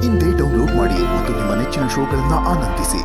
ಇಂದೇ ಡೌನ್ಲೋಡ್ ಮಾಡಿ ಮತ್ತು ನಿಮ್ಮ ನೆಚ್ಚಿನ ಶೋಗಳನ್ನು ಆನಂದಿಸಿ.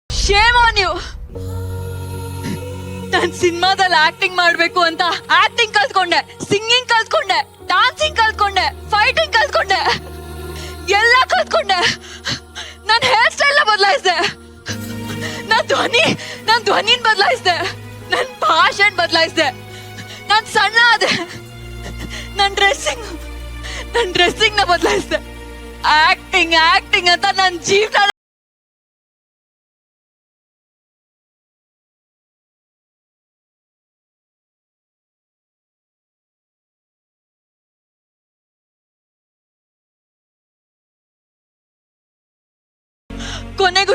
Shame on you. ನಾನ್ ಸಿನಿಮಾದಲ್ಲಿ ಆಕ್ಟಿಂಗ್ ಮಾಡ್ಬೇಕು ಅಂತ ಆಕ್ಟಿಂಗ್ ಕಲ್ತ್ಕೊಂಡೆ, ಸಿಂಗಿಂಗ್ ಕಲ್ತ್ಕೊಂಡೆ, ಡಾನ್ಸಿಂಗ್ ಕಲ್ತ್ಕೊಂಡೆ, ಫೈಟಿಂಗ್ ಕಲ್ತ್ಕೊಂಡೆ, ಎಲ್ಲ ಕಲ್ತ್ಕೊಂಡೆ. ನನ್ನ ಹೇರ್ ಸ್ಟೈಲ್ ಬದಲಾಯಿಸಿದೆ, ನನ್ ಧ್ವನಿನ ಬದಲಾಯಿಸಿದೆ, ನನ್ ಭಾಷೆನ್ ಬದಲಾಯಿಸಿದೆ, ನಾನ್ ಸಣ್ಣ ಆದೆ, ನನ್ ಡ್ರೆಸ್ಸಿಂಗ್ ನ ಬದಲಾಯಿಸಿದೆ. ಆಕ್ಟಿಂಗ್ ಅಂತ ನನ್ ಜೀವನ ಕೊನೆಗೂ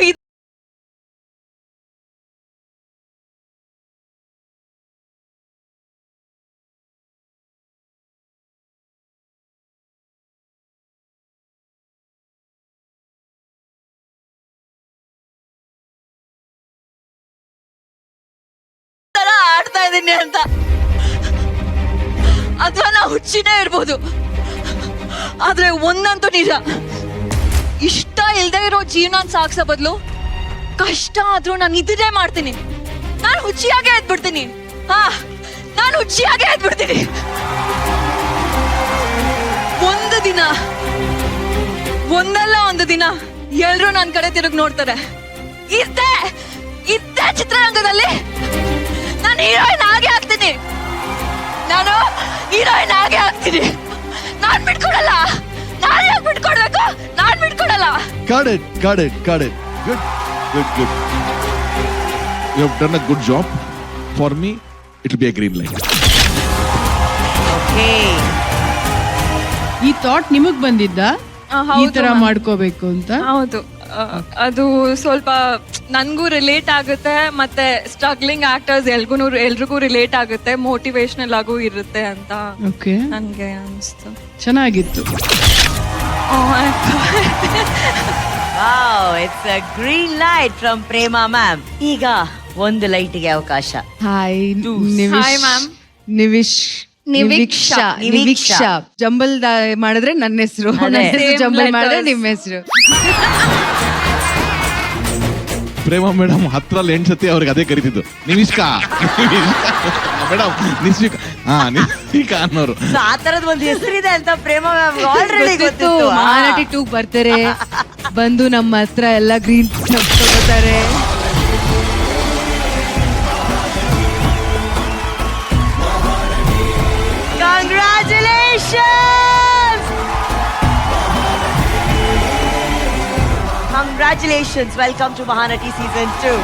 ಆಡ್ತಾ ಇದ್ದೀನಿ ಅಂತ. ಅಥವಾ ನಾ ಹುಚ್ಚಿನೇ ಇರ್ಬೋದು, ಆದ್ರೆ ಒಂದಂತೂ ನಿಜ, ಇಷ್ಟ ಇಲ್ದೇ ಇರೋ ಜೀವನ ಸಾಗ್ಸೋ ಬದಲು ಕಷ್ಟ ಆದ್ರೂ ನಾನು ಇದನ್ನೇ ಮಾಡ್ತೀನಿ. ನಾನು ಹುಚ್ಚಿಯಾಗೆ ಎದ್ಬಿಡ್ತೀನಿ. ನಾನು ಹುಚ್ಚಿಯಾಗೆ ಎದ್ಬಿಡ್ತೀನಿ. ಒಂದಲ್ಲ ಒಂದು ದಿನ ಎಲ್ರು ನನ್ ಕಡೆ ತಿರುಗಿ ನೋಡ್ತಾರೆ. ಇದ್ದೆ ಚಿತ್ರರಂಗದಲ್ಲಿ ನಾನು ಹೀರೋಯಿನ್ ಆಗೇ ಆಗ್ತೀನಿ. ನಾನ್ ಬಿಟ್ಕೊಡಲ್ಲ. ನಾನು ಯಾಕೆ ಬಿಟ್ಕೊಡ್ಬೇಕು? ನಾನ್ ಬಿಟ್ಕೊಡಲ್ಲ. Got it. Good. You have done a good job. For me, it will be a green light. Okay. ಈ ಥಾಟ್ ನಿಮಗ್ ಬಂದಿದ್ದ ಈ ತರ ಮಾಡ್ಕೋಬೇಕು ಅಂತ? ಹೌದು, ಅದು ಸ್ವಲ್ಪ ನನ್ಗೂ ರಿಲೇಟ್ ಆಗುತ್ತೆ, ಮತ್ತೆ ಸ್ಟ್ರಗ್ಲಿಂಗ್ ಆಕ್ಟರ್ಸ್ ಎಲ್ರಿಗೂ ರಿಲೇಟ್ ಆಗುತ್ತೆ, ಮೋಟಿವೇಶನಲ್ ಆಗೂ ಇರುತ್ತೆ ಅಂತ ನನ್ಗೆ ಅನಿಸ್ತು. ಚೆನ್ನಾಗಿತ್ತು. Wow, it's a green light from Prema ma'am. ಈಗ ಒಂದು ಲೈಟ್ಗೆ ಅವಕಾಶ. Hi hi ma'am. Niveeksha. Jumble ಮಾಡಿದ್ರೆ ನನ್ನ ಹೆಸರು, ಜಂಬಲ್ ಮಾಡಿದ್ರೆ ನಿಮ್ಮ ಹೆಸರು. ಪ್ರೇಮ ಮೇಡಮ್ 10 8 ಸತಿ ಅವ್ರಿಗೆ ಅದೇ ಕರಿತಿದ್ದು, ನಿವಿಷ್ಕಾ ಮೇಡಮ್, ನಿಸ್ವಿಕಾ ಅನ್ನೋರು. ಆ ತರದ್ ಒಂದು ಹೆಸರಿದೆ ಅಂತ ಪ್ರೇಮ ಮ್ಯಾಮ್ ಆಲ್ರೆಡಿ ಗೊತ್ತಿತ್ತು. ಮಹಾನಟಿ 2 ಬರ್ತಾರೆ, ಬಂದು ನಮ್ಮ ಹತ್ರ ಎಲ್ಲ ಗ್ರೀನ್ ತಗೋತಾರೆ. Congratulations. Welcome to Mahanati Season 2.